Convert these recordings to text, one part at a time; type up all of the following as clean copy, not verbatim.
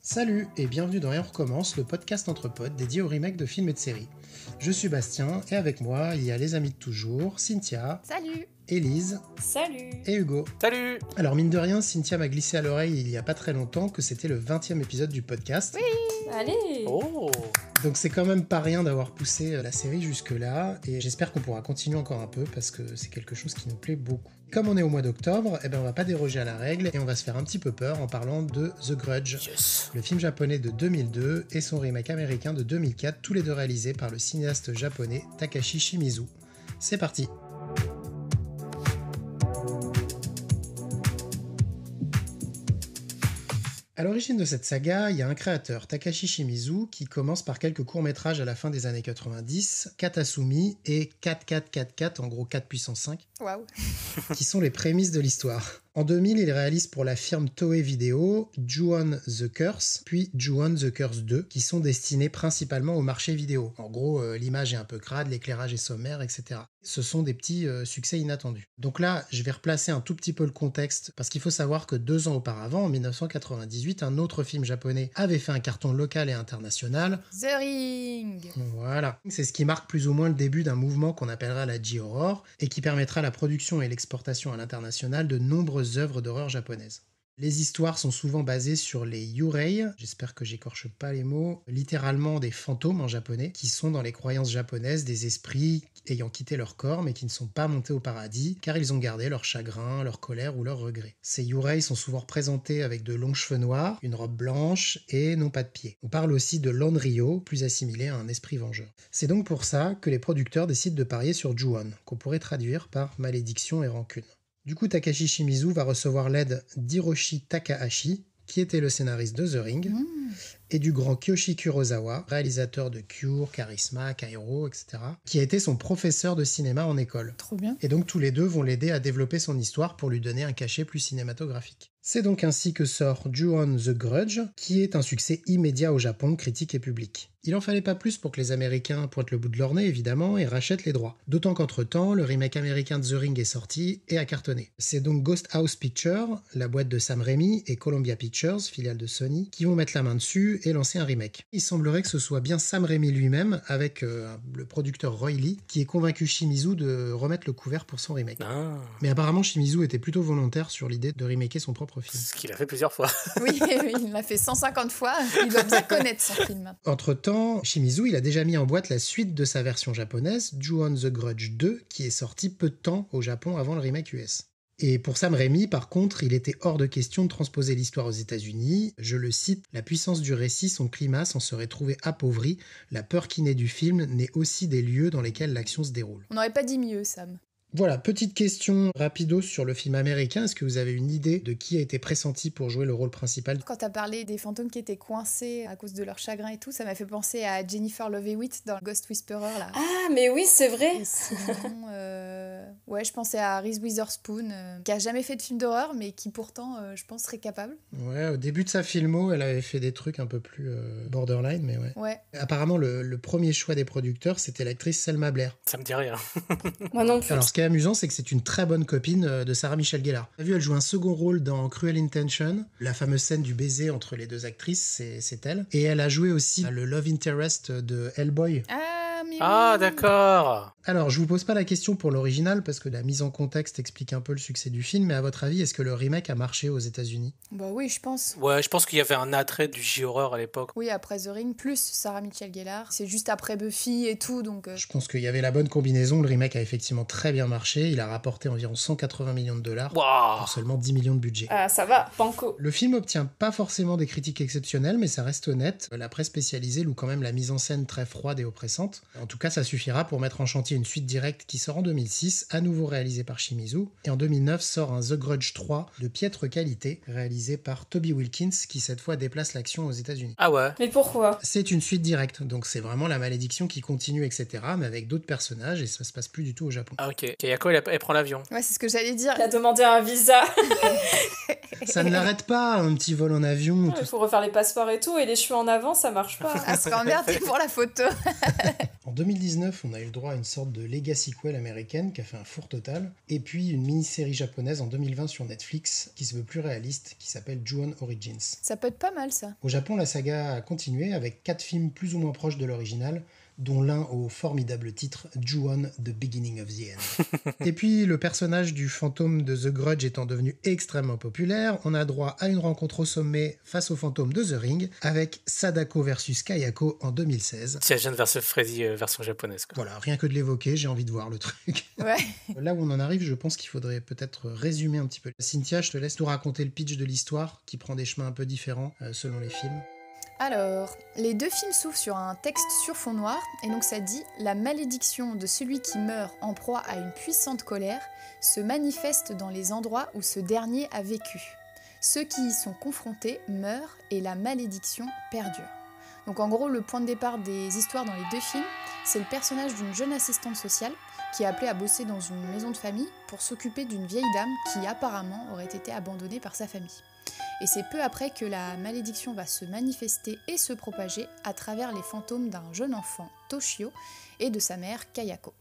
Salut et bienvenue dans Et on recommence, le podcast entre potes dédié au remake de films et de séries. Je suis Bastien et avec moi, il y a les amis de toujours, Cynthia. Salut. Élise. Salut. Et Hugo. Salut. Alors mine de rien, Cynthia m'a glissé à l'oreille il y a pas très longtemps que c'était le 20e épisode du podcast. Oui. Allez. Oh. Donc c'est quand même pas rien d'avoir poussé la série jusque-là, et j'espère qu'on pourra continuer encore un peu parce que c'est quelque chose qui nous plaît beaucoup. Comme on est au mois d'octobre, on va pas déroger à la règle et on va se faire un petit peu peur en parlant de The Grudge, Yes. le film japonais de 2002 et son remake américain de 2004, tous les deux réalisés par le cinéaste japonais Takashi Shimizu. C'est parti. À l'origine de cette saga, il y a un créateur, Takashi Shimizu, qui commence par quelques courts-métrages à la fin des années 90, Katasumi et 4444, en gros 4 puissance 5, Waouh. qui sont les prémices de l'histoire. En 2000, il réalise pour la firme Toei Video Ju-On the Curse, puis Ju-On the Curse 2, qui sont destinés principalement au marché vidéo. En gros, l'image est un peu crade, l'éclairage est sommaire, etc. Ce sont des petits succès inattendus. Donc là, je vais replacer un tout petit peu le contexte, parce qu'il faut savoir que 2 ans auparavant, en 1998, un autre film japonais avait fait un carton local et international. The Ring. Voilà. C'est ce qui marque plus ou moins le début d'un mouvement qu'on appellera la J-Horror, et qui permettra la production et l'exportation à l'international de nombreuses œuvres d'horreur japonaises. Les histoires sont souvent basées sur les yurei, j'espère que j'écorche pas les mots, littéralement des fantômes en japonais, qui sont dans les croyances japonaises des esprits ayant quitté leur corps mais qui ne sont pas montés au paradis car ils ont gardé leur chagrin, leur colère ou leur regret. Ces yurei sont souvent représentés avec de longs cheveux noirs, une robe blanche et n'ont pas de pieds. On parle aussi de l'onryo, plus assimilé à un esprit vengeur. C'est donc pour ça que les producteurs décident de parier sur Ju-On, qu'on pourrait traduire par malédiction et rancune. Du coup, Takashi Shimizu va recevoir l'aide d'Hiroshi Takahashi, qui était le scénariste de The Ring, et du grand Kiyoshi Kurosawa, réalisateur de Cure, Charisma, Kairo, etc., qui a été son professeur de cinéma en école. Trop bien. Et donc tous les deux vont l'aider à développer son histoire pour lui donner un cachet plus cinématographique. C'est donc ainsi que sort Ju-On the Grudge, qui est un succès immédiat au Japon, critique et public. Il en fallait pas plus pour que les Américains pointent le bout de leur nez, évidemment, et rachètent les droits. D'autant qu'entre-temps, le remake américain de The Ring est sorti et a cartonné. C'est donc Ghost House Pictures, la boîte de Sam Raimi, et Columbia Pictures, filiale de Sony, qui vont mettre la main dessus et lancer un remake. Il semblerait que ce soit bien Sam Raimi lui-même, avec le producteur Roy Lee, qui ait convaincu Shimizu de remettre le couvert pour son remake. Ah. Mais apparemment, Shimizu était plutôt volontaire sur l'idée de remaker son propre film. Ce qu'il a fait plusieurs fois. Oui, il l'a fait 150 fois. Il doit bien connaître son film. Entre-temps, Shimizu, il a déjà mis en boîte la suite de sa version japonaise, Ju-On the Grudge 2, qui est sorti peu de temps au Japon avant le remake US. Et pour Sam Raimi, par contre, il était hors de question de transposer l'histoire aux États-Unis. Je le cite, « La puissance du récit, son climat s'en serait trouvé appauvri. La peur qui naît du film naît aussi des lieux dans lesquels l'action se déroule. » On n'aurait pas dit mieux, Sam. Voilà, petite question rapido sur le film américain. Est-ce que vous avez une idée de qui a été pressenti pour jouer le rôle principal ? Quand t'as parlé des fantômes qui étaient coincés à cause de leur chagrin et tout, ça m'a fait penser à Jennifer Love Hewitt dans Ghost Whisperer, là. Ah, mais oui, c'est vrai. Et sinon, ouais, je pensais à Reese Witherspoon, qui a jamais fait de film d'horreur, mais qui pourtant, je pense, serait capable. Ouais, au début de sa filmo, elle avait fait des trucs un peu plus borderline, mais ouais. Ouais. Apparemment, le premier choix des producteurs, c'était l'actrice Selma Blair. Ça me dit rien. Moi non plus. Alors, ce qui est amusant, c'est que c'est une très bonne copine de Sarah Michelle Gellar. T'as vu, elle joue un second rôle dans Cruel Intention. La fameuse scène du baiser entre les deux actrices, c'est elle. Et elle a joué aussi le love interest de Hellboy. Ah, mais Ah, oui. d'accord. Alors, je vous pose pas la question pour l'original, parce que la mise en contexte explique un peu le succès du film, mais à votre avis, est-ce que le remake a marché aux États-Unis ? Bah oui, je pense. Ouais, je pense qu'il y avait un attrait du J-horror à l'époque. Oui, après The Ring, plus Sarah Michelle Gellar. C'est juste après Buffy et tout, donc... Je pense qu'il y avait la bonne combinaison. Le remake a effectivement très bien marché. Il a rapporté environ 180 millions de dollars Waouh. pour seulement 10 millions de budget. Ah, ça va, banco. Le film obtient pas forcément des critiques exceptionnelles, mais ça reste honnête. La presse spécialisée loue quand même la mise en scène très froide et oppressante. En tout cas, ça suffira pour mettre en chantier une suite directe qui sort en 2006, à nouveau réalisée par Shimizu. Et en 2009 sort un The Grudge 3 de piètre qualité, réalisé par Toby Wilkins, qui cette fois déplace l'action aux États-Unis. Ah ouais. Mais pourquoi ? C'est une suite directe, donc c'est vraiment la malédiction qui continue, etc., mais avec d'autres personnages, et ça se passe plus du tout au Japon. Ah ok. Kayako, elle prend l'avion. Ouais, c'est ce que j'allais dire. Il a demandé un visa. Ça ne l'arrête pas, un petit vol en avion. Il faut refaire les passeports et tout, et les cheveux en avant, ça marche pas. Ah, se faire emmerder pour la photo. En 2019, on a eu le droit à une sorte de legacy sequel américaine qui a fait un four total, et puis une mini-série japonaise en 2020 sur Netflix qui se veut plus réaliste, qui s'appelle Ju-On Origins. Ça peut être pas mal, ça. Au Japon, la saga a continué avec 4 films plus ou moins proches de l'original, dont l'un au formidable titre Ju-On The Beginning of the End. Et puis, le personnage du fantôme de The Grudge étant devenu extrêmement populaire, on a droit à une rencontre au sommet face au fantôme de The Ring, avec Sadako versus Kayako en 2016. Jason versus Freddy version japonaise, quoi. Voilà, rien que de l'évoquer, j'ai envie de voir le truc. Ouais. Là où on en arrive, je pense qu'il faudrait peut-être résumer un petit peu. Cynthia, je te laisse nous raconter le pitch de l'histoire, qui prend des chemins un peu différents selon les films. Alors, les 2 films s'ouvrent sur un texte sur fond noir, et donc ça dit « La malédiction de celui qui meurt en proie à une puissante colère se manifeste dans les endroits où ce dernier a vécu. Ceux qui y sont confrontés meurent et la malédiction perdure. » Donc en gros, le point de départ des histoires dans les 2 films, c'est le personnage d'une jeune assistante sociale qui est appelée à bosser dans une maison de famille pour s'occuper d'une vieille dame qui apparemment aurait été abandonnée par sa famille. Et c'est peu après que la malédiction va se manifester et se propager à travers les fantômes d'un jeune enfant, Toshio, et de sa mère, Kayako.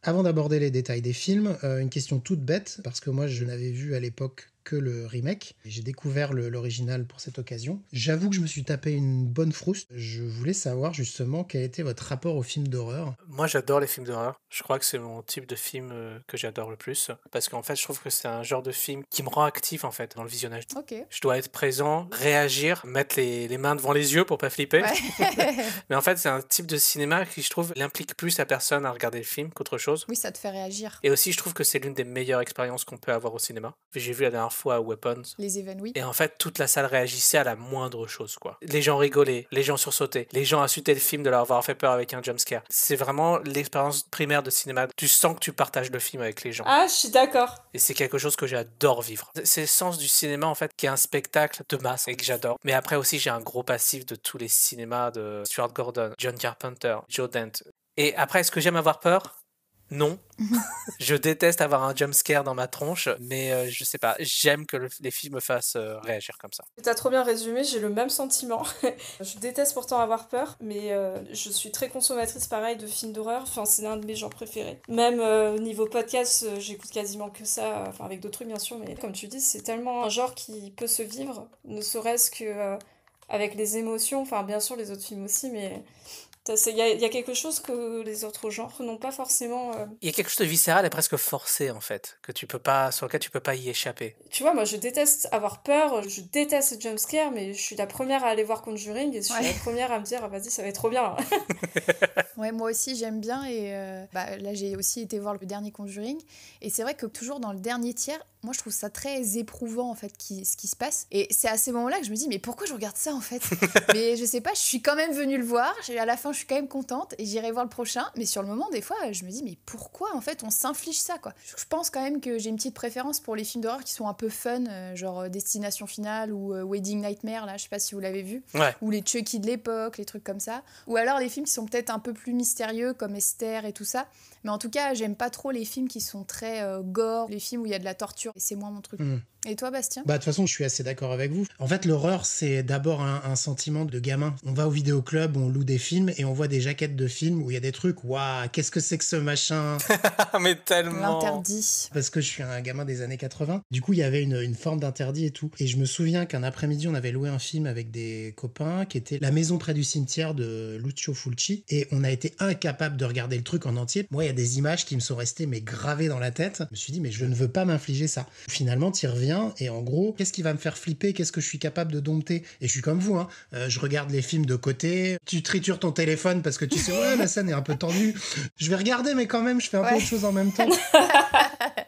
Avant d'aborder les détails des films, une question toute bête, parce que moi je n'avais vu à l'époque que le remake. J'ai découvert l'original pour cette occasion. J'avoue que je me suis tapé une bonne frousse. Je voulais savoir justement quel était votre rapport aux films d'horreur. Moi, j'adore les films d'horreur. Je crois que c'est mon type de film que j'adore le plus. Parce qu'en fait, je trouve que c'est un genre de film qui me rend actif, en fait, dans le visionnage. Ok. Je dois être présent, réagir, mettre les mains devant les yeux pour pas flipper. Ouais. Mais en fait, c'est un type de cinéma qui, je trouve, implique plus la personne à regarder le film qu'autre chose. Oui, ça te fait réagir. Et aussi, je trouve que c'est l'une des meilleures expériences qu'on peut avoir au cinéma. J'ai vu la dernière fois à Weapons. Les évanouis. Et en fait, toute la salle réagissait à la moindre chose, quoi. Les gens rigolaient, les gens sursautaient, les gens insultaient le film de leur avoir fait peur avec un jumpscare. C'est vraiment l'expérience primaire de cinéma. Tu sens que tu partages le film avec les gens. Ah, je suis d'accord. Et c'est quelque chose que j'adore vivre. C'est le sens du cinéma, en fait, qui est un spectacle de masse et que j'adore. Mais après aussi, j'ai un gros passif de tous les cinémas de Stuart Gordon, John Carpenter, Joe Dante. Et après, est-ce que j'aime avoir peur ? Non. Je déteste avoir un jumpscare dans ma tronche, mais je sais pas, j'aime que les films me fassent réagir comme ça. T'as trop bien résumé, j'ai le même sentiment. Je déteste pourtant avoir peur, mais je suis très consommatrice pareil de films d'horreur, enfin c'est l'un de mes genres préférés. Même au niveau podcast, j'écoute quasiment que ça, enfin avec d'autres trucs bien sûr, mais comme tu dis, c'est tellement un genre qui peut se vivre, ne serait-ce que avec les émotions, enfin bien sûr les autres films aussi, mais... Il y a quelque chose que les autres genres n'ont pas forcément... Il y a quelque chose de viscéral et presque forcé, en fait, sur lequel tu peux pas y échapper. Tu vois, moi, je déteste avoir peur, je déteste les jumpscares, mais je suis la première à aller voir Conjuring et je suis la première à me dire, ah, vas-y, ça va être trop bien. Ouais, moi aussi, j'aime bien. Et là, j'ai aussi été voir le dernier Conjuring. Et c'est vrai que toujours dans le dernier tiers, moi, je trouve ça très éprouvant, en fait, ce qui se passe. Et c'est à ces moments-là que je me dis, mais pourquoi je regarde ça, en fait ? Mais je sais pas, je suis quand même venue le voir. À la fin, je suis quand même contente et j'irai voir le prochain. Mais sur le moment, des fois, je me dis, mais pourquoi, en fait, on s'inflige ça, quoi ? Je pense quand même que j'ai une petite préférence pour les films d'horreur qui sont un peu fun, genre Destination Finale ou Wedding Nightmare, là, je sais pas si vous l'avez vu. Ouais. Ou les Chucky de l'époque, les trucs comme ça. Ou alors des films qui sont peut-être un peu plus mystérieux, comme Esther et tout ça. Mais en tout cas, j'aime pas trop les films qui sont très gore, les films où il y a de la torture. Et c'est moins mon truc. Et toi, Bastien ? Bah, de toute façon, je suis assez d'accord avec vous. En fait, l'horreur, c'est d'abord un sentiment de gamin. On va au vidéoclub, on loue des films et on voit des jaquettes de films où il y a des trucs, waouh, qu'est-ce que c'est que ce machin ? Mais tellement. L'interdit. Parce que je suis un gamin des années 80. Du coup, il y avait une forme d'interdit et tout. Et je me souviens qu'un après-midi, on avait loué un film avec des copains qui était La maison près du cimetière de Lucio Fulci. Et on a été incapable de regarder le truc en entier. Moi, il y a des images qui me sont restées mais gravées dans la tête. Je me suis dit, mais je ne veux pas m'infliger ça. Finalement, t'y reviens et en gros, qu'est-ce qui va me faire flipper ? Qu'est-ce que je suis capable de dompter ? Et je suis comme vous, hein. Je regarde les films de côté. Tu tritures ton téléphone parce que tu sais, ouais, la scène est un peu tendue. Je vais regarder, mais quand même, je fais un peu autre chose en même temps.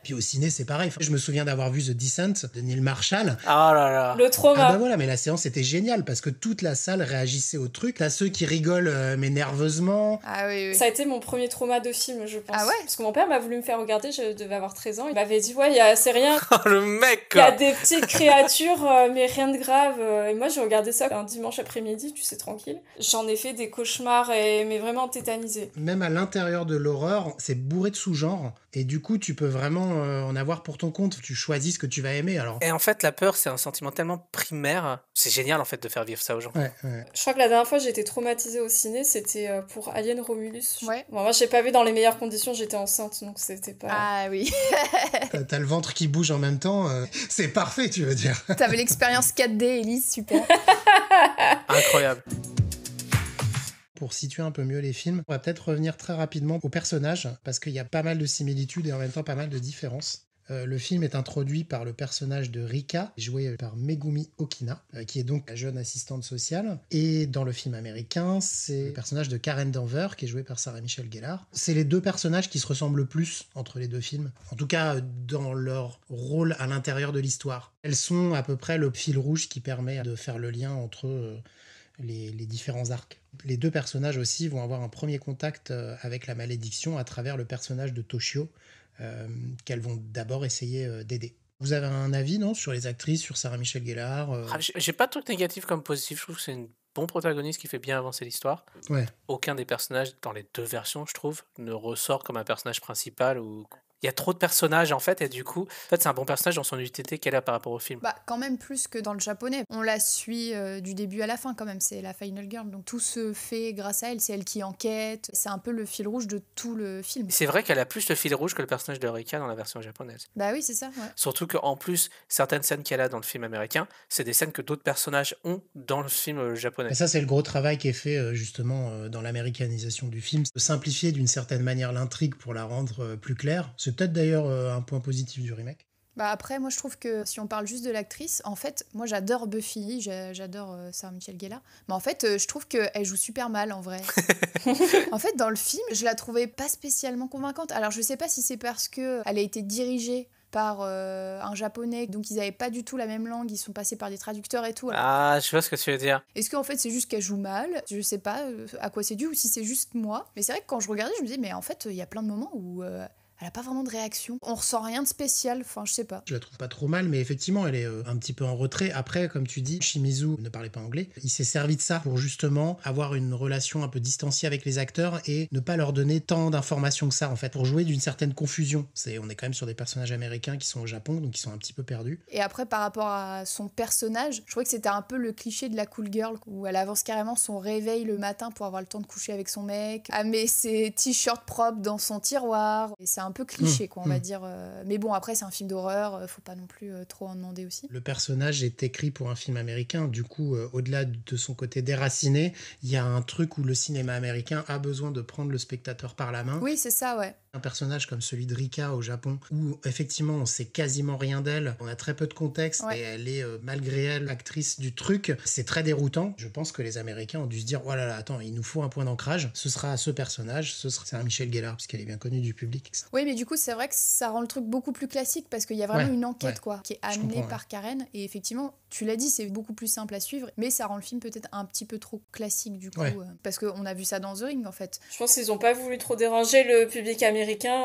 Puis au ciné, c'est pareil. Je me souviens d'avoir vu The Descent de Neil Marshall. Ah là là. Le trauma. Ah bah voilà, mais la séance était géniale parce que toute la salle réagissait au truc. T'as ceux qui rigolent mais nerveusement. Ah oui. Ça a été mon premier trauma de film, je pense. Ah ouais ? Parce que mon père m'a voulu me faire regarder, je devais avoir 13 ans. Il m'avait dit, ouais, c'est rien. Le mec, Il y a quoi. des petites créatures, mais rien de grave. Et moi, j'ai regardé ça un dimanche après-midi, tu sais, tranquille. J'en ai fait des cauchemars, mais vraiment tétanisés. Même à l'intérieur de l'horreur, c'est bourré de sous-genres. Et du coup, tu peux vraiment en avoir pour ton compte. Tu choisis ce que tu vas aimer. Alors. Et en fait, la peur, c'est un sentiment tellement primaire. C'est génial, en fait, de faire vivre ça aux gens. Ouais. Je crois que la dernière fois, j'ai été traumatisée au ciné, c'était pour Alien Romulus. Ouais. Bon, moi, j'ai pas vu dans les meilleures conditions, j'étais enceinte, donc c'était pas... Ah oui. T'as le ventre qui bouge en même temps. C'est parfait, tu veux dire. T'avais l'expérience 4D, Elise, super. Incroyable. Pour situer un peu mieux les films, on va peut-être revenir très rapidement aux personnages, parce qu'il y a pas mal de similitudes et en même temps pas mal de différences. Le film est introduit par le personnage de Rika, joué par Megumi Okina, qui est donc la jeune assistante sociale. Et dans le film américain, c'est le personnage de Karen Denver, qui est joué par Sarah Michelle Gellar. C'est les deux personnages qui se ressemblent le plus entre les deux films, en tout cas dans leur rôle à l'intérieur de l'histoire. Elles sont à peu près le fil rouge qui permet de faire le lien entre les différents arcs. Les deux personnages aussi vont avoir un premier contact avec la malédiction à travers le personnage de Toshio, qu'elles vont d'abord essayer d'aider. Vous avez un avis, non, sur les actrices, sur Sarah Michelle Gellar J'ai pas de truc négatif comme positif. Je trouve que c'est une bon protagoniste qui fait bien avancer l'histoire. Ouais. Aucun des personnages dans les deux versions, je trouve, ne ressort comme un personnage principal ou... Il y a trop de personnages en fait, et du coup, c'est un bon personnage dans son utilité qu'elle a par rapport au film. Bah, quand même plus que dans le japonais. On la suit du début à la fin quand même, c'est la Final Girl. Donc tout se fait grâce à elle, c'est elle qui enquête. C'est un peu le fil rouge de tout le film. C'est vrai qu'elle a plus le fil rouge que le personnage de Rika dans la version japonaise. Bah oui, c'est ça, ouais. Surtout qu'en plus, certaines scènes qu'elle a dans le film américain, c'est des scènes que d'autres personnages ont dans le film japonais. Et ça, c'est le gros travail qui est fait justement dans l'américanisation du film. De simplifier d'une certaine manière l'intrigue pour la rendre plus claire. C'est peut-être d'ailleurs un point positif du remake. Bah après, moi je trouve que si on parle juste de l'actrice, en fait, moi j'adore Buffy, j'adore Sarah Michelle Gellar, mais en fait, je trouve qu'elle joue super mal en vrai. En fait, dans le film, je la trouvais pas spécialement convaincante. Alors je sais pas si c'est parce qu'elle a été dirigée par un japonais, donc ils avaient pas du tout la même langue, ils sont passés par des traducteurs et tout. Ah, je vois ce que tu veux dire. Est-ce qu'en fait c'est juste qu'elle joue mal? Je sais pas à quoi c'est dû ou si c'est juste moi. Mais c'est vrai que quand je regardais, je me disais, mais en fait, il y a plein de moments où elle a pas vraiment de réaction. On ressent rien de spécial, enfin je sais pas. Je la trouve pas trop mal, mais effectivement elle est un petit peu en retrait. Après, comme tu dis, Shimizu ne parlait pas anglais. Il s'est servi de ça pour justement avoir une relation un peu distanciée avec les acteurs et ne pas leur donner tant d'informations que ça en fait, pour jouer d'une certaine confusion. On est quand même sur des personnages américains qui sont au Japon, donc qui sont un petit peu perdus. Et après, par rapport à son personnage, je trouvais que c'était un peu le cliché de la cool girl, où elle avance carrément son réveil le matin pour avoir le temps de coucher avec son mec, elle met ses t-shirts propres dans son tiroir, et c'est un peu cliché, quoi, on va dire. Mais bon, après, c'est un film d'horreur, faut pas non plus trop en demander aussi. Le personnage est écrit pour un film américain, du coup, au-delà de son côté déraciné, il y a un truc où le cinéma américain a besoin de prendre le spectateur par la main. Oui, c'est ça, ouais. Un personnage comme celui de Rika au Japon, où effectivement on sait quasiment rien d'elle, on a très peu de contexte, et elle est malgré elle actrice du truc, c'est très déroutant. Je pense que les Américains ont dû se dire, oh là là, attends, il nous faut un point d'ancrage, ce sera ce personnage, ce sera Sarah Michelle Gellar, parce qu'elle est bien connue du public, etc. Oui, mais du coup c'est vrai que ça rend le truc beaucoup plus classique, parce qu'il y a vraiment une enquête quoi, qui est amenée par Karen, et effectivement, tu l'as dit, c'est beaucoup plus simple à suivre, mais ça rend le film peut-être un petit peu trop classique du coup, parce qu'on a vu ça dans The Ring en fait. Je pense qu'ils ont pas voulu trop déranger le public américain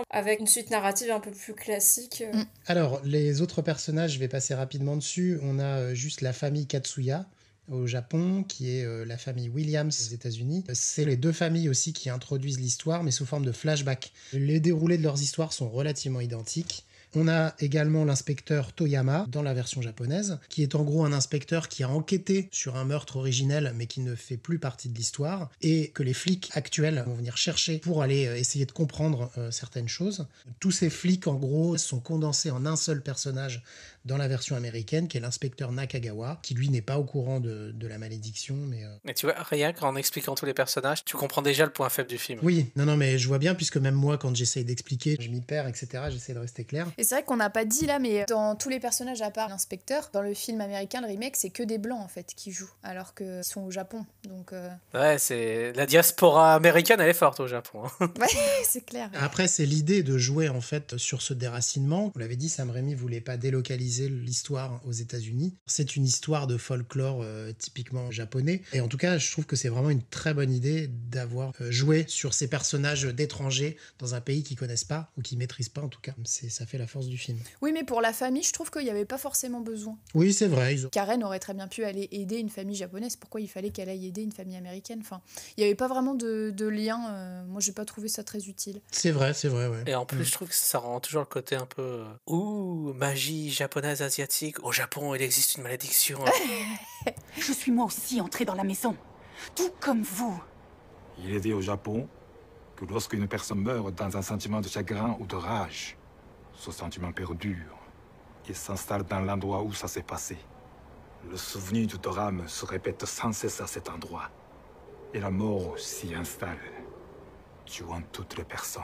avec une suite narrative un peu plus classique. Alors, les autres personnages, je vais passer rapidement dessus. On a juste la famille Katsuya au Japon, qui est la famille Williams aux États-Unis. C'est les deux familles aussi qui introduisent l'histoire, mais sous forme de flashback. Les déroulés de leurs histoires sont relativement identiques. On a également l'inspecteur Toyama dans la version japonaise, qui est en gros un inspecteur qui a enquêté sur un meurtre originel mais qui ne fait plus partie de l'histoire et que les flics actuels vont venir chercher pour aller essayer de comprendre certaines choses. Tous ces flics en gros sont condensés en un seul personnage dans la version américaine, qui est l'inspecteur Nakagawa, qui lui n'est pas au courant de la malédiction. Mais tu vois, rien qu'en expliquant tous les personnages, tu comprends déjà le point faible du film. Oui, non, mais je vois bien, puisque même moi, quand j'essaye d'expliquer, je m'y perds, etc. J'essaie de rester clair. Et c'est vrai qu'on n'a pas dit là, mais dans tous les personnages à part l'inspecteur, dans le film américain, le remake, c'est que des blancs en fait qui jouent, alors qu'ils sont au Japon. Donc ouais, c'est la diaspora américaine, elle est forte au Japon. Ouais, c'est clair. Après, c'est l'idée de jouer en fait sur ce déracinement. Vous l'avez dit, Sam Raimi voulait pas délocaliser l'histoire aux États-Unis. C'est une histoire de folklore typiquement japonais. Et en tout cas, je trouve que c'est vraiment une très bonne idée d'avoir joué sur ces personnages d'étrangers dans un pays qu'ils connaissent pas ou qu'ils maîtrisent pas en tout cas. Ça fait la force du film. Oui, mais pour la famille, je trouve qu'il n'y avait pas forcément besoin. Oui, c'est vrai. Karen aurait très bien pu aller aider une famille japonaise. Pourquoi il fallait qu'elle aille aider une famille américaine? Enfin, il n'y avait pas vraiment de lien. Moi, j'ai pas trouvé ça très utile. C'est vrai, ouais. Et en plus, je trouve que ça rend toujours le côté un peu ouh, magie japonaise asiatique. Au Japon, il existe une malédiction. Je suis moi aussi entrée dans la maison, tout comme vous. Il est dit au Japon que lorsqu'une personne meurt dans un sentiment de chagrin ou de rage, ce sentiment perdure et s'installe dans l'endroit où ça s'est passé. Le souvenir du drame se répète sans cesse à cet endroit. Et la mort s'y installe, tuant toutes les personnes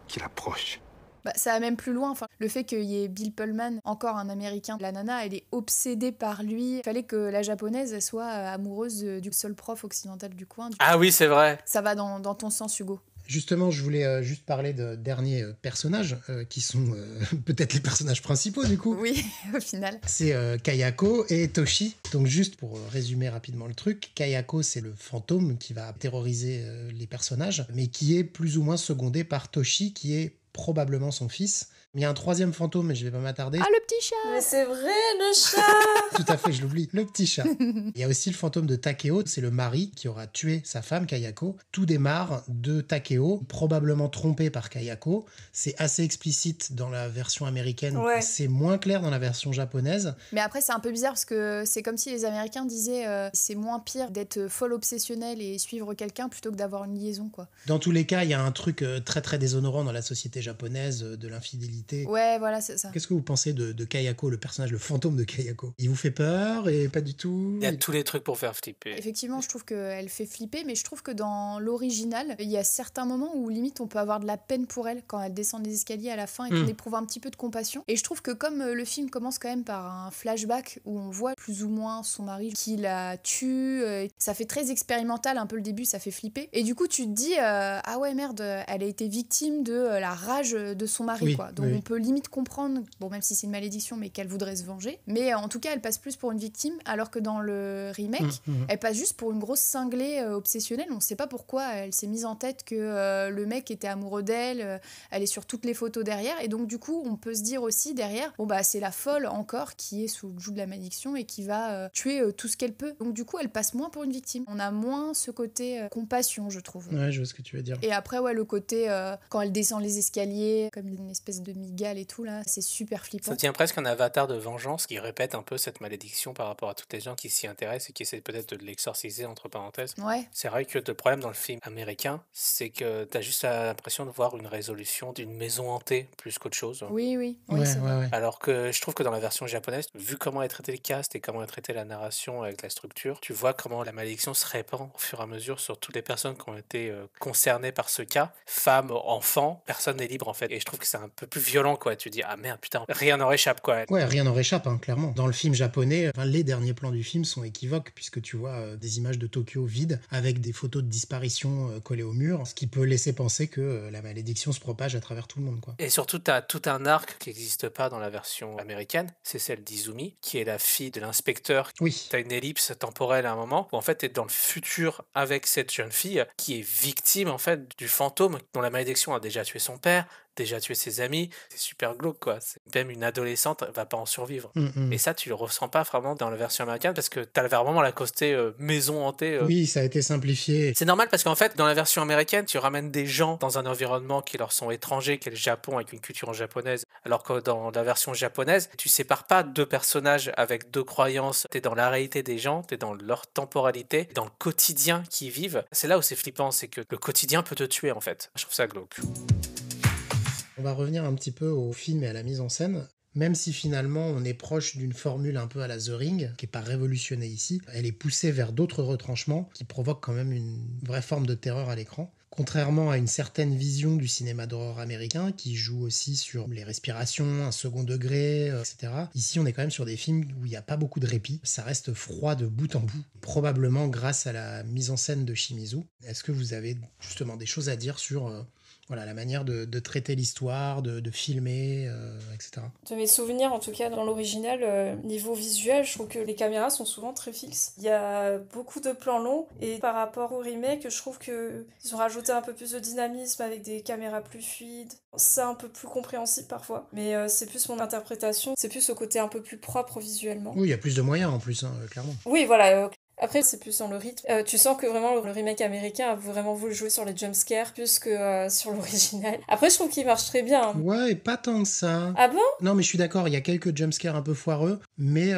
qui l'approchent. Bah, ça va même plus loin. Enfin, le fait qu'il y ait Bill Pullman, encore un Américain, la nana, elle est obsédée par lui. Il fallait que la japonaise elle soit amoureuse du seul prof occidental du coin. Ah oui, c'est vrai. Ça va dans ton sens, Hugo. Justement, je voulais juste parler de derniers personnages qui sont peut-être les personnages principaux du coup. Oui, au final. C'est Kayako et Toshi. Donc juste pour résumer rapidement le truc, Kayako c'est le fantôme qui va terroriser les personnages, mais qui est plus ou moins secondé par Toshi qui est probablement son fils. Il y a un troisième fantôme, mais je vais pas m'attarder. Ah, le petit chat! Mais c'est vrai, le chat! Tout à fait, je l'oublie. Le petit chat. Il y a aussi le fantôme de Takeo, c'est le mari qui aura tué sa femme, Kayako. Tout démarre de Takeo, probablement trompé par Kayako. C'est assez explicite dans la version américaine. Ouais. C'est moins clair dans la version japonaise. Mais après, c'est un peu bizarre parce que c'est comme si les Américains disaient c'est moins pire d'être folle obsessionnelle et suivre quelqu'un plutôt que d'avoir une liaison, quoi. Dans tous les cas, il y a un truc très très déshonorant dans la société japonaise, de l'infidélité. Ouais, voilà, c'est ça. Qu'est-ce que vous pensez de Kayako, le personnage, le fantôme de Kayako? Il vous fait peur et pas du tout? Il y a tous les trucs pour faire flipper. Effectivement, je trouve qu'elle fait flipper, mais je trouve que dans l'original, il y a certains moments où limite on peut avoir de la peine pour elle quand elle descend les escaliers à la fin et qu'on éprouve un petit peu de compassion. Et je trouve que comme le film commence quand même par un flashback où on voit plus ou moins son mari qui la tue, ça fait très expérimental un peu le début, ça fait flipper. Et du coup, tu te dis ah ouais merde, elle a été victime de la rage de son mari, Oui, quoi. Donc oui. on peut limite comprendre, bon même si c'est une malédiction, mais qu'elle voudrait se venger. Mais en tout cas, elle passe plus pour une victime, alors que dans le remake, elle passe juste pour une grosse cinglée obsessionnelle. On ne sait pas pourquoi elle s'est mise en tête que le mec était amoureux d'elle, elle est sur toutes les photos derrière, et donc du coup on peut se dire aussi derrière, bon bah c'est la folle encore qui est sous le joug de la malédiction et qui va tuer tout ce qu'elle peut. Donc du coup elle passe moins pour une victime. On a moins ce côté compassion, je trouve. Ouais, je vois ce que tu veux dire. Et après ouais, le côté quand elle descend les escaliers comme une espèce de migale et tout là, c'est super flippant. Ça devient presque un avatar de vengeance qui répète un peu cette malédiction par rapport à toutes les gens qui s'y intéressent et qui essaient peut-être de l'exorciser entre parenthèses. Ouais. C'est vrai que le problème dans le film américain, c'est que t'as juste l'impression de voir une résolution d'une maison hantée plus qu'autre chose. Oui, Ouais, c'est vrai. ouais. Alors que je trouve que dans la version japonaise, vu comment est traité le cast et comment est traité la narration avec la structure, tu vois comment la malédiction se répand au fur et à mesure sur toutes les personnes qui ont été concernées par ce cas. Femmes, enfants, personne n'est libre en fait. Et je trouve que c'est un peu plus violent quoi. Tu dis ah merde putain, rien n'en échappe quoi. Ouais, rien n'en réchappe, hein, clairement. Dans le film japonais, les derniers plans du film sont équivoques, puisque tu vois des images de Tokyo vides, avec des photos de disparition collées au mur, ce qui peut laisser penser que la malédiction se propage à travers tout le monde, quoi. Et surtout, tu as tout un arc qui n'existe pas dans la version américaine, c'est celle d'Izumi, qui est la fille de l'inspecteur. Oui. Tu as une ellipse temporelle à un moment, où en fait tu es dans le futur avec cette jeune fille, qui est victime en fait du fantôme, dont la malédiction a déjà tué son père, déjà tué ses amis, c'est super glauque quoi. Même une adolescente va pas en survivre. Et ça tu le ressens pas vraiment dans la version américaine parce que t'as vraiment la côté maison hantée. Oui, ça a été simplifié. C'est normal parce qu'en fait dans la version américaine tu ramènes des gens dans un environnement qui leur sont étrangers, qui est le Japon avec une culture japonaise, alors que dans la version japonaise tu sépares pas deux personnages avec deux croyances, t'es dans la réalité des gens, t'es dans leur temporalité, dans le quotidien qu'ils vivent. C'est là où c'est flippant, c'est que le quotidien peut te tuer en fait. Je trouve ça glauque. On va revenir un petit peu au film et à la mise en scène. Même si finalement on est proche d'une formule un peu à la The Ring, qui n'est pas révolutionnée ici, elle est poussée vers d'autres retranchements qui provoquent quand même une vraie forme de terreur à l'écran. Contrairement à une certaine vision du cinéma d'horreur américain qui joue aussi sur les respirations, un second degré, etc. Ici on est quand même sur des films où il n'y a pas beaucoup de répit, ça reste froid de bout en bout, probablement grâce à la mise en scène de Shimizu. Est-ce que vous avez justement des choses à dire sur Voilà, la manière de traiter l'histoire, de filmer, etc. De mes souvenirs, en tout cas, dans l'original, niveau visuel, je trouve que les caméras sont souvent très fixes. Il y a beaucoup de plans longs, et par rapport au remake, je trouve qu'ils ont rajouté un peu plus de dynamisme avec des caméras plus fluides. C'est un peu plus compréhensible parfois, mais c'est plus mon interprétation, c'est plus au côté un peu plus propre visuellement. Oui, il y a plus de moyens en plus, clairement. Oui, voilà. Après, c'est plus dans le rythme. Tu sens que vraiment le remake américain a vraiment voulu jouer sur les jumpscares plus que sur l'original. Après, je trouve qu'il marche très bien. Ouais, et pas tant que ça. Ah bon ? Non, mais je suis d'accord, il y a quelques jumpscares un peu foireux, mais,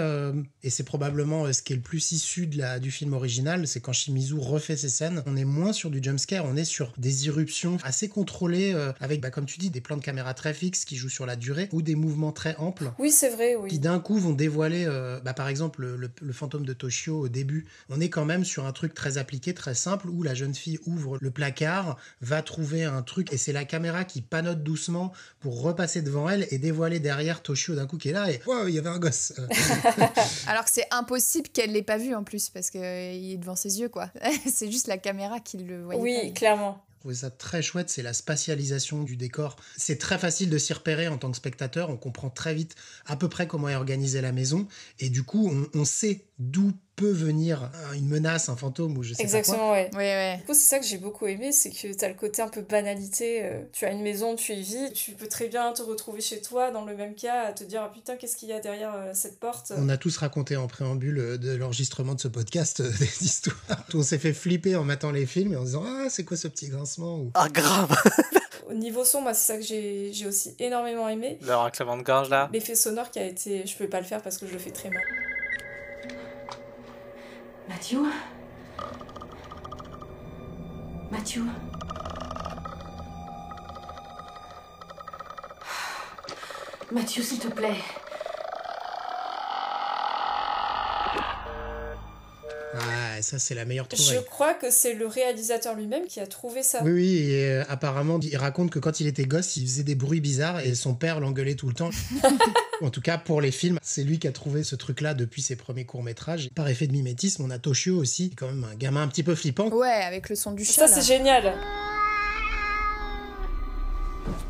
et c'est probablement ce qui est le plus issu du film original, c'est quand Shimizu refait ses scènes, on est moins sur du jumpscare, on est sur des irruptions assez contrôlées, avec, comme tu dis, des plans de caméra très fixes qui jouent sur la durée, ou des mouvements très amples. Oui, c'est vrai, oui. Qui d'un coup vont dévoiler, par exemple, le fantôme de Toshio au début. On est quand même sur un truc très appliqué, très simple, où la jeune fille ouvre le placard, va trouver un truc, et c'est la caméra qui panote doucement pour repasser devant elle et dévoiler derrière Toshio d'un coup qui est là, et wow, il y avait un gosse. Alors que c'est impossible qu'elle l'ait pas vu en plus, parce qu'il est devant ses yeux, quoi. C'est juste la caméra qui le voyait. Oui, clairement. Je trouvais ça très chouette, c'est la spatialisation du décor. C'est très facile de s'y repérer en tant que spectateur, on comprend très vite à peu près comment est organisée la maison, et du coup, on sait d'où peut venir une menace, un fantôme ou je sais Exactement, pas quoi. ouais. Ouais. Du coup, c'est ça que j'ai beaucoup aimé, c'est que t'as le côté un peu banalité. Tu as une maison, tu y vis, tu peux très bien te retrouver chez toi dans le même cas, à te dire, ah putain, qu'est-ce qu'il y a derrière cette porte ? On a tous raconté en préambule de l'enregistrement de ce podcast des histoires. On s'est fait flipper en matant les films et en disant, ah, c'est quoi ce petit grincement ou... Ah, grave. Au niveau son, moi, c'est ça que j'ai aussi énormément aimé. Le raclement de gorge, là. L'effet sonore qui a été... Je pouvais pas le faire parce que je le fais très mal. Matthew ? Matthew ? Matthew, s'il te plaît. Ah, ça, c'est la meilleure Je trouvaille. crois que c'est le réalisateur lui-même qui a trouvé ça. Oui, et apparemment, il raconte que quand il était gosse, il faisait des bruits bizarres et son père l'engueulait tout le temps. En tout cas, pour les films, c'est lui qui a trouvé ce truc-là depuis ses premiers courts-métrages. Par effet de mimétisme, on a Toshio aussi, qui est quand même un gamin un petit peu flippant. Ouais, avec le son du Ça, chat. c'est génial.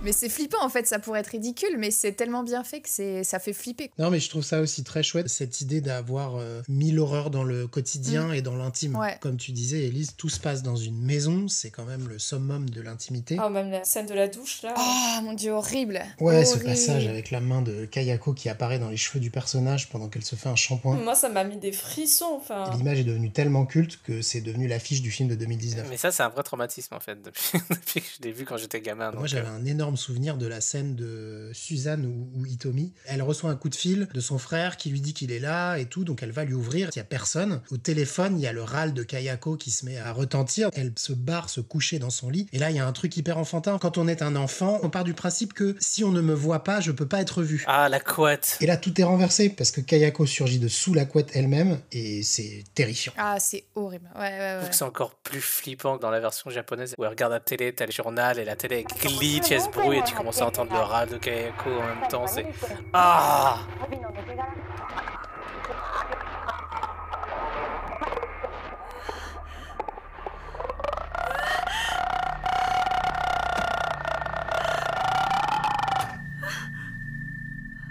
Mais c'est flippant en fait, ça pourrait être ridicule, mais c'est tellement bien fait que ça fait flipper. Non, mais je trouve ça aussi très chouette, cette idée d'avoir mis l'horreur dans le quotidien et dans l'intime. Ouais. Comme tu disais, Élise, tout se passe dans une maison, c'est quand même le summum de l'intimité. Oh, même la scène de la douche, là. Oh mon dieu, horrible. Ouais, ce Horrible. passage avec la main de Kayako qui apparaît dans les cheveux du personnage pendant qu'elle se fait un shampoing. Moi, ça m'a mis des frissons, enfin... Et l'image est devenue tellement culte que c'est devenu l'affiche du film de 2019. Mais ça, c'est un vrai traumatisme, en fait, depuis que je l'ai vu quand j'étais gamin. Moi, j'avais un énorme souvenir de la scène de Suzanne ou Hitomi. Elle reçoit un coup de fil de son frère qui lui dit qu'il est là et tout, donc elle va lui ouvrir. Il n'y a personne. Au téléphone, il y a le râle de Kayako qui se met à retentir. Elle se barre se coucher dans son lit. Et là, il y a un truc hyper enfantin. Quand on est un enfant, on part du principe que si on ne me voit pas, je peux pas être vu. Ah, la couette. Et là, tout est renversé parce que Kayako surgit de sous la couette elle-même et c'est terrifiant. Ah, c'est horrible. Ouais. Je trouve que c'est encore plus flippant que dans la version japonaise où elle regarde la télé, t'as le journal et la télé glitch, elle se brouille et tu commences à entendre le râle de Kayako en même temps. C'est... Ah!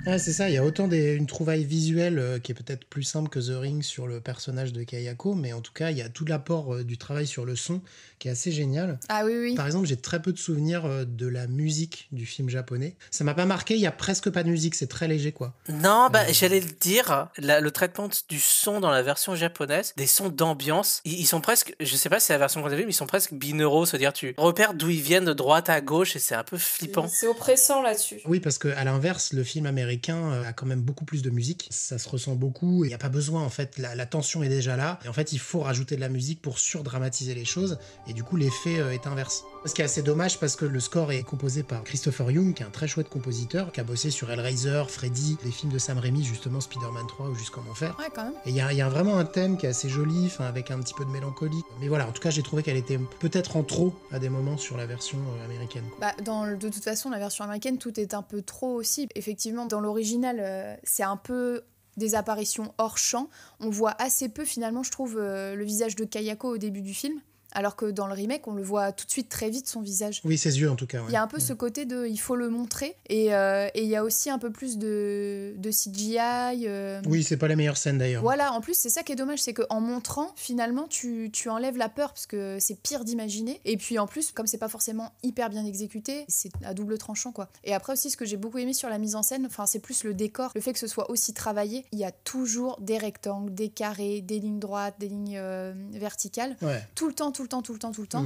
Ah, c'est ça, il y a autant une trouvaille visuelle qui est peut-être plus simple que The Ring sur le personnage de Kayako, mais en tout cas, il y a tout l'apport du travail sur le son qui est assez génial. Ah oui. Par exemple, j'ai très peu de souvenirs de la musique du film japonais. Ça m'a pas marqué, il y a presque pas de musique, c'est très léger, quoi. Non, j'allais le dire, le traitement du son dans la version japonaise, des sons d'ambiance, ils sont presque, je sais pas si c'est la version qu'on a vue, mais ils sont presque binauraux, c'est-à-dire tu repères d'où ils viennent de droite à gauche et c'est un peu flippant. C'est oppressant là-dessus. Oui, parce qu'à l'inverse, le film américain a quand même beaucoup plus de musique. Ça se ressent beaucoup. Il n'y a pas besoin, en fait. La tension est déjà là. Et en fait, il faut rajouter de la musique pour surdramatiser les choses. Et du coup, l'effet est inverse. Ce qui est assez dommage parce que le score est composé par Christopher Young, qui est un très chouette compositeur, qui a bossé sur Hellraiser, Freddy, les films de Sam Raimi, justement Spider-Man 3 ou Jusqu'en Enfer. Ouais, quand même. Et il y a vraiment un thème qui est assez joli, avec un petit peu de mélancolie. Mais voilà, en tout cas, j'ai trouvé qu'elle était peut-être en trop à des moments sur la version américaine. Quoi. De toute façon, la version américaine, tout est un peu trop aussi. Effectivement, dans l'original, c'est un peu des apparitions hors champ. On voit assez peu, finalement, je trouve, le visage de Kayako au début du film. alors que dans le remake, on le voit tout de suite très vite son visage. Oui, ses yeux en tout cas. Ouais. Il y a un peu ce côté de il faut le montrer et il y a aussi un peu plus de CGI. Oui, c'est pas la meilleure scène d'ailleurs. Voilà, en plus c'est ça qui est dommage, c'est qu'en montrant finalement tu enlèves la peur parce que c'est pire d'imaginer et puis en plus comme c'est pas forcément hyper bien exécuté, c'est à double tranchant quoi. Et après aussi ce que j'ai beaucoup aimé sur la mise en scène, c'est plus le décor, le fait que ce soit aussi travaillé, il y a toujours des rectangles, des carrés, des lignes droites, des lignes verticales, tout le temps.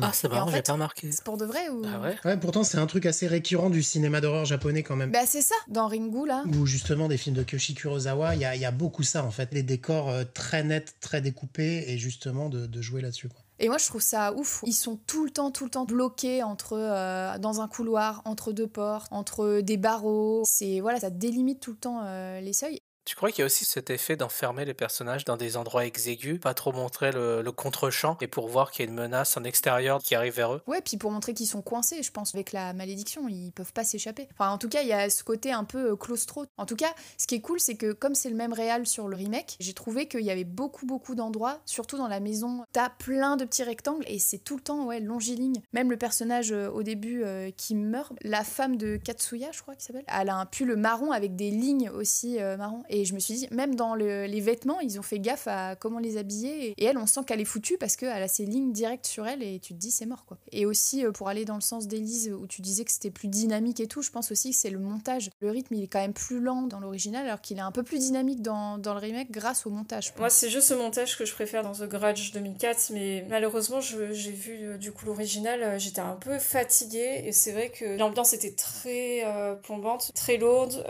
Ah c'est marrant, j'ai pas remarqué. C'est pour de vrai ou... Ah ouais. Ouais, pourtant c'est un truc assez récurrent du cinéma d'horreur japonais quand même. Bah c'est ça, dans Ringu là. Ou justement des films de Kiyoshi Kurosawa, il y a beaucoup ça en fait, les décors très nets, très découpés et justement de jouer là-dessus quoi. Et moi je trouve ça ouf, ils sont tout le temps bloqués dans un couloir, entre deux portes, entre des barreaux, ça délimite tout le temps les seuils. Tu crois qu'il y a aussi cet effet d'enfermer les personnages dans des endroits exigus, pas trop montrer le contre-champ, et pour voir qu'il y a une menace en extérieur qui arrive vers eux? Ouais, puis pour montrer qu'ils sont coincés, je pense, avec la malédiction, ils peuvent pas s'échapper. Enfin, en tout cas, il y a ce côté un peu claustro. En tout cas, ce qui est cool, c'est que comme c'est le même réal sur le remake, j'ai trouvé qu'il y avait beaucoup d'endroits, surtout dans la maison, t'as plein de petits rectangles, et c'est tout le temps, longiligne. Même le personnage au début qui meurt, la femme de Katsuya, je crois qu'il s'appelle, elle a un pull marron avec des lignes aussi marron. Et je me suis dit, même dans les vêtements, ils ont fait gaffe à comment les habiller. Et elle, on sent qu'elle est foutue parce qu'elle a ces lignes directes sur elle et tu te dis, c'est mort, quoi. Et aussi, pour aller dans le sens d'Élise, où tu disais que c'était plus dynamique et tout, je pense aussi que c'est le montage. Le rythme, il est quand même plus lent dans l'original, alors qu'il est un peu plus dynamique dans le remake grâce au montage. Moi, c'est juste ce montage que je préfère dans The Grudge 2004, mais malheureusement, j'ai vu du coup l'original, j'étais un peu fatiguée et c'est vrai que l'ambiance était très plombante, très lourde.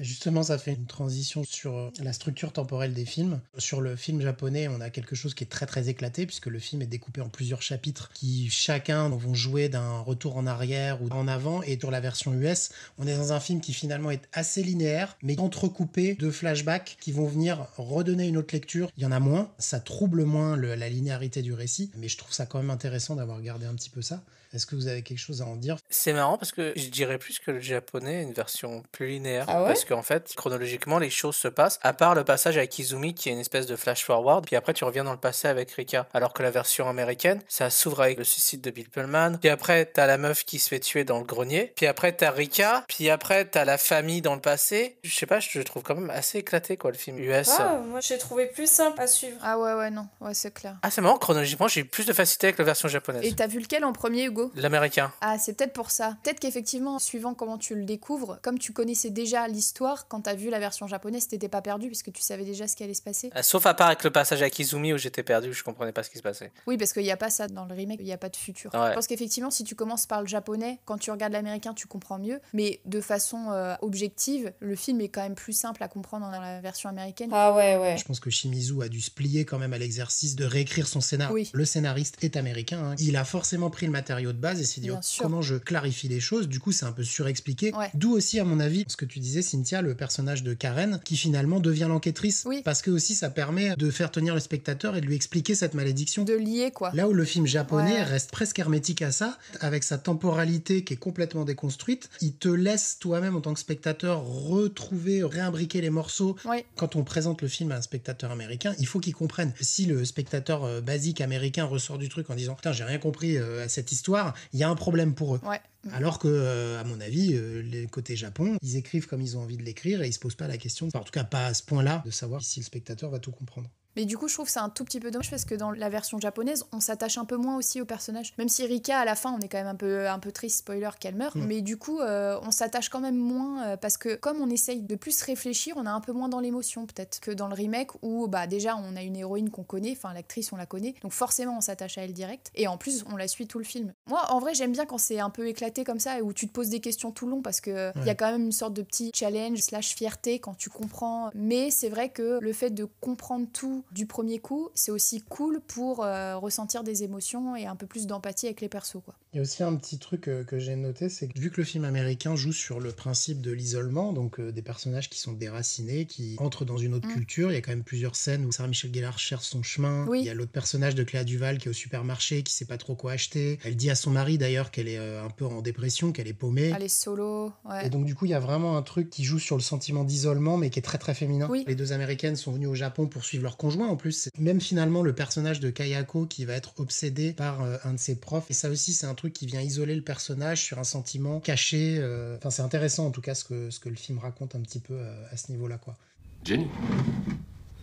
Justement, ça fait une transition sur la structure temporelle des films. Sur le film japonais, on a quelque chose qui est très éclaté puisque le film est découpé en plusieurs chapitres qui chacun vont jouer d'un retour en arrière ou en avant. Et sur la version US, on est dans un film qui finalement est assez linéaire mais entrecoupé de flashbacks qui vont venir redonner une autre lecture. Il y en a moins, ça trouble moins la linéarité du récit, mais je trouve ça quand même intéressant d'avoir gardé un petit peu ça. Est-ce que vous avez quelque chose à en dire? C'est marrant parce que je dirais plus que le japonais a une version plus linéaire. Ah ouais? Parce qu'en fait, chronologiquement, les choses se passent, à part le passage avec Izumi qui est une espèce de flash-forward, puis après tu reviens dans le passé avec Rika. Alors que la version américaine, ça s'ouvre avec le suicide de Bill Pullman, puis après t'as la meuf qui se fait tuer dans le grenier, puis après t'as Rika, puis après t'as la famille dans le passé. Je sais pas, je trouve quand même assez éclaté quoi le film US. Ah, moi j'ai trouvé plus simple à suivre. Ah ouais, non, c'est clair. Ah c'est marrant, chronologiquement j'ai eu plus de facilité avec la version japonaise. Et t'as vu lequel en premier, Hugo? L'américain. Ah, c'est peut-être pour ça. Peut-être qu'effectivement, suivant comment tu le découvres, comme tu connaissais déjà l'histoire, quand t'as vu la version japonaise, t'étais pas perdu puisque tu savais déjà ce qui allait se passer. Sauf à part avec le passage avec Izumi où j'étais perdu, je comprenais pas ce qui se passait. Oui, parce qu'il y a pas ça dans le remake, il y a pas de futur. Ouais. Je pense qu'effectivement, si tu commences par le japonais, quand tu regardes l'américain, tu comprends mieux. Mais de façon objective, le film est quand même plus simple à comprendre dans la version américaine. Ah ouais. Je pense que Shimizu a dû se plier quand même à l'exercice de réécrire son scénario. Oui. Le scénariste est américain, hein. Il a forcément pris le matériau de base et s'est dit comment je clarifie les choses. Du coup, c'est un peu surexpliqué. Ouais. D'où aussi, à mon avis, ce que tu disais, Cynthia, le personnage de Karen, qui finalement devient l'enquêtrice. Oui. Parce que aussi, ça permet de faire tenir le spectateur et de lui expliquer cette malédiction. De lier, quoi. Là où le film japonais reste presque hermétique à ça, avec sa temporalité qui est complètement déconstruite, il te laisse toi-même en tant que spectateur retrouver, réimbriquer les morceaux. Ouais. Quand on présente le film à un spectateur américain, il faut qu'il comprenne. Si le spectateur basique américain ressort du truc en disant « Putain, j'ai rien compris à cette histoire », il y a un problème pour eux. Ouais. Alors que, à mon avis, les côtés Japon, ils écrivent comme ils ont envie de l'écrire et ils se posent pas la question, enfin, en tout cas pas à ce point-là, de savoir si le spectateur va tout comprendre. Mais du coup, je trouve que c'est un tout petit peu dommage parce que dans la version japonaise, on s'attache un peu moins aussi au personnage. Même si Rika, à la fin, on est quand même un peu triste, spoiler, qu'elle meurt. Mais du coup, on s'attache quand même moins parce que comme on essaye de plus réfléchir, on est un peu moins dans l'émotion peut-être que dans le remake où déjà on a une héroïne qu'on connaît, enfin l'actrice on la connaît, donc forcément on s'attache à elle direct. Et en plus, on la suit tout le film. Moi, en vrai, j'aime bien quand c'est un peu éclaté comme ça et où tu te poses des questions tout le long parce que il y a quand même une sorte de petit challenge / fierté quand tu comprends. Mais c'est vrai que le fait de comprendre tout du premier coup, c'est aussi cool pour ressentir des émotions et un peu plus d'empathie avec les persos, quoi. Il y a aussi un petit truc que j'ai noté, c'est que vu que le film américain joue sur le principe de l'isolement, donc des personnages qui sont déracinés, qui entrent dans une autre culture, il y a quand même plusieurs scènes où Sarah Michelle Gellar cherche son chemin, il y a l'autre personnage de Cléa Duval qui est au supermarché, qui sait pas trop quoi acheter, elle dit à son mari d'ailleurs qu'elle est un peu en dépression, qu'elle est paumée. Elle est solo, ouais. Et donc du coup, il y a vraiment un truc qui joue sur le sentiment d'isolement, mais qui est très féminin. Oui. Les deux américaines sont venues au Japon pour suivre leur conjoint, rejoint en plus. C'est même finalement le personnage de Kayako qui va être obsédé par un de ses profs. Et ça aussi, c'est un truc qui vient isoler le personnage sur un sentiment caché. Enfin, c'est intéressant en tout cas ce que le film raconte un petit peu à ce niveau-là, quoi. Jenny,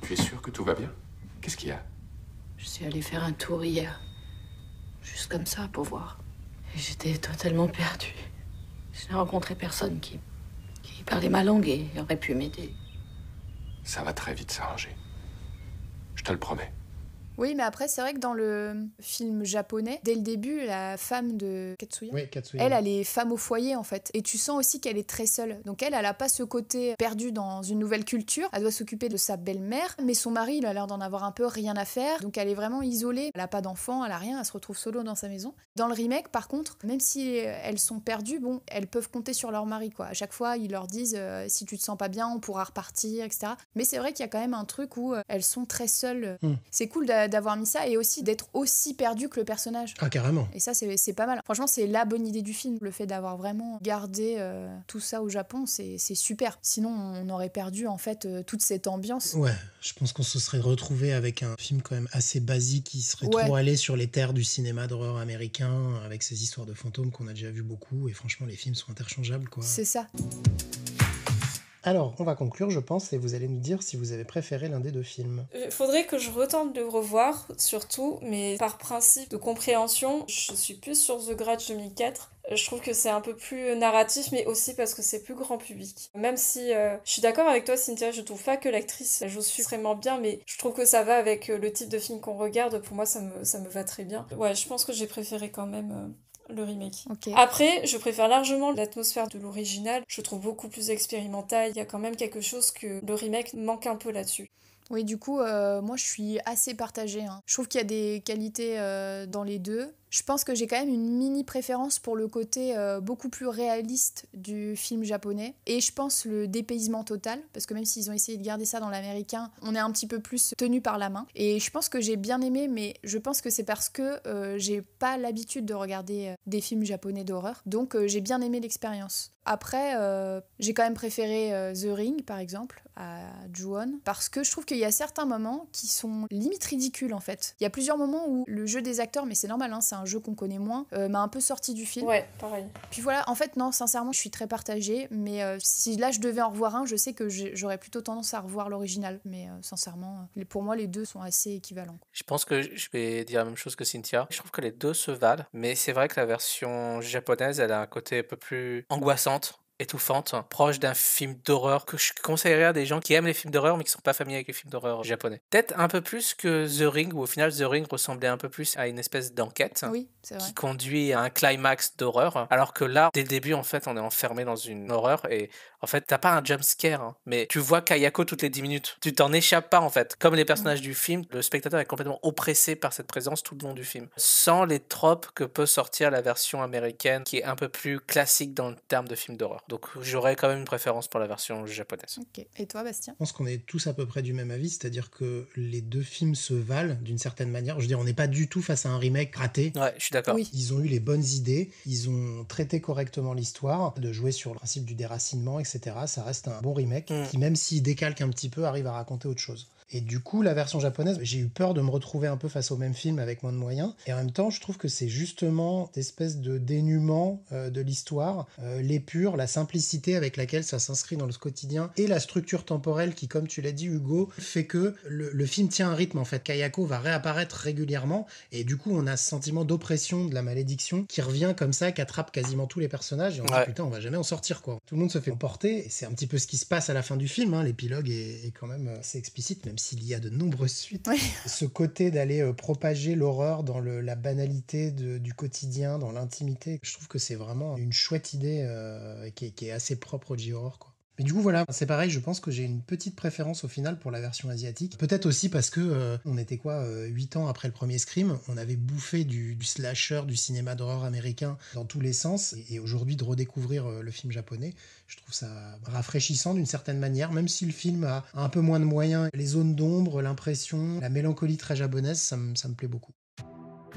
tu es sûre que tout va bien? Qu'est-ce qu'il y a? Je suis allée faire un tour hier. Juste comme ça, pour voir. Et j'étais totalement perdue. Je n'ai rencontré personne qui parlait ma langue et aurait pu m'aider. Ça va très vite s'arranger. Je te le promets. Oui, mais après, c'est vrai que dans le film japonais, dès le début, la femme de Katsuya, Oui, Katsuya. elle est femme au foyer, en fait. Et tu sens aussi qu'elle est très seule. Donc elle a pas ce côté perdu dans une nouvelle culture. Elle doit s'occuper de sa belle-mère, mais son mari, il a l'air d'en avoir un peu rien à faire. Donc elle est vraiment isolée. Elle a pas d'enfant, elle a rien, elle se retrouve solo dans sa maison. Dans le remake, par contre, même si elles sont perdues, bon, elles peuvent compter sur leur mari, quoi. À chaque fois, ils leur disent si tu te sens pas bien, on pourra repartir, etc. Mais c'est vrai qu'il y a quand même un truc où elles sont très seules. C'est cool d'avoir mis ça et aussi d'être aussi perdu que le personnage. Ah, carrément. Et ça, c'est pas mal. Franchement, c'est la bonne idée du film. Le fait d'avoir vraiment gardé tout ça au Japon, c'est super. Sinon, on aurait perdu en fait toute cette ambiance. Ouais, je pense qu'on se serait retrouvé avec un film quand même assez basique qui serait trop allé sur les terres du cinéma d'horreur américain avec ces histoires de fantômes qu'on a déjà vu beaucoup. Et franchement, les films sont interchangeables, quoi. C'est ça. Alors, on va conclure, je pense, et vous allez nous dire si vous avez préféré l'un des deux films. Faudrait que je retente de le revoir, surtout, mais par principe de compréhension, je suis plus sur The Grudge 2004. Je trouve que c'est un peu plus narratif, mais aussi parce que c'est plus grand public. Même si je suis d'accord avec toi, Cynthia, je trouve pas que l'actrice joue suprêmement bien, mais je trouve que ça va avec le type de film qu'on regarde. Pour moi, ça me va très bien. Ouais, je pense que j'ai préféré quand même... le remake. Okay. Après, je préfère largement l'atmosphère de l'original. Je trouve beaucoup plus expérimental. Il y a quand même quelque chose que le remake manque un peu là-dessus. Oui, du coup, moi, je suis assez partagée. Je trouve qu'il y a des qualités dans les deux. Je pense que j'ai quand même une mini préférence pour le côté beaucoup plus réaliste du film japonais. Et je pense le dépaysement total, parce que même s'ils ont essayé de garder ça dans l'américain, on est un petit peu plus tenu par la main. Et je pense que j'ai bien aimé, mais je pense que c'est parce que j'ai pas l'habitude de regarder des films japonais d'horreur. Donc j'ai bien aimé l'expérience. Après, j'ai quand même préféré The Ring, par exemple, à Ju-On, parce que je trouve qu'il y a certains moments qui sont limite ridicules, en fait. Il y a plusieurs moments où le jeu des acteurs, mais c'est normal, c'est un jeu qu'on connaît moins, m'a un peu sorti du film. Ouais, pareil. Puis voilà, en fait, non, sincèrement, je suis très partagée, mais si là, je devais en revoir un, je sais que j'aurais plutôt tendance à revoir l'original, mais sincèrement, pour moi, les deux sont assez équivalents. Je pense que je vais dire la même chose que Cynthia. Je trouve que les deux se valent, mais c'est vrai que la version japonaise, elle a un côté un peu plus angoissante, étouffante, proche d'un film d'horreur que je conseillerais à des gens qui aiment les films d'horreur mais qui sont pas familiers avec les films d'horreur japonais. Peut-être un peu plus que The Ring, où au final The Ring ressemblait un peu plus à une espèce d'enquête qui conduit à un climax d'horreur, alors que là, dès le début, en fait, on est enfermé dans une horreur et en fait, t'as pas un jump scare, mais tu vois Kayako toutes les 10 minutes. Tu t'en échappes pas, en fait. Comme les personnages du film, le spectateur est complètement oppressé par cette présence tout le long du film. Sans les tropes que peut sortir la version américaine, qui est un peu plus classique dans le terme de film d'horreur. Donc, j'aurais quand même une préférence pour la version japonaise. Ok. Et toi, Bastien ? Je pense qu'on est tous à peu près du même avis, c'est-à-dire que les deux films se valent d'une certaine manière. Je veux dire, on n'est pas du tout face à un remake raté. Ouais, je suis d'accord. Oui. Ils ont eu les bonnes idées, ils ont traité correctement l'histoire, de jouer sur le principe du déracinement, etc. Ça reste un bon remake qui, même s'il décalque un petit peu, arrive à raconter autre chose. Et du coup, la version japonaise, j'ai eu peur de me retrouver un peu face au même film avec moins de moyens. Et en même temps, je trouve que c'est justement cette espèce de dénuement de l'histoire, l'épure, la simplicité avec laquelle ça s'inscrit dans le quotidien et la structure temporelle qui, comme tu l'as dit, Hugo, fait que le film tient un rythme, en fait. Kayako va réapparaître régulièrement et du coup, on a ce sentiment d'oppression, de la malédiction qui revient comme ça, qui attrape quasiment tous les personnages et on se dit putain, on va jamais en sortir, quoi. Tout le monde se fait emporter et c'est un petit peu ce qui se passe à la fin du film. L'épilogue est quand même assez explicite, même s'il y a de nombreuses suites. Oui. Ce côté d'aller propager l'horreur dans la banalité du quotidien, dans l'intimité, je trouve que c'est vraiment une chouette idée qui est assez propre au J-horror, quoi. Mais du coup, voilà, c'est pareil, je pense que j'ai une petite préférence au final pour la version asiatique. Peut-être aussi parce que on était 8 ans après le premier Scream, on avait bouffé du slasher, du cinéma d'horreur américain dans tous les sens. Et aujourd'hui, de redécouvrir le film japonais, je trouve ça rafraîchissant d'une certaine manière, même si le film a un peu moins de moyens. Les zones d'ombre, l'impression, la mélancolie très japonaise, ça me plaît beaucoup.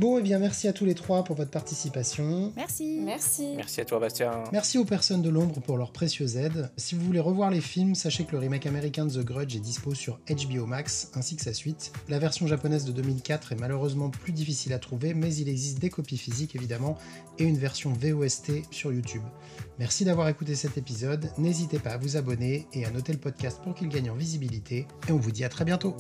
Bon, et bien merci à tous les trois pour votre participation. Merci. Merci. Merci à toi, Bastien. Merci aux personnes de l'ombre pour leur précieuse aide. Si vous voulez revoir les films, sachez que le remake américain de The Grudge est dispo sur HBO Max, ainsi que sa suite. La version japonaise de 2004 est malheureusement plus difficile à trouver, mais il existe des copies physiques évidemment, et une version VOST sur YouTube. Merci d'avoir écouté cet épisode, n'hésitez pas à vous abonner et à noter le podcast pour qu'il gagne en visibilité, et on vous dit à très bientôt.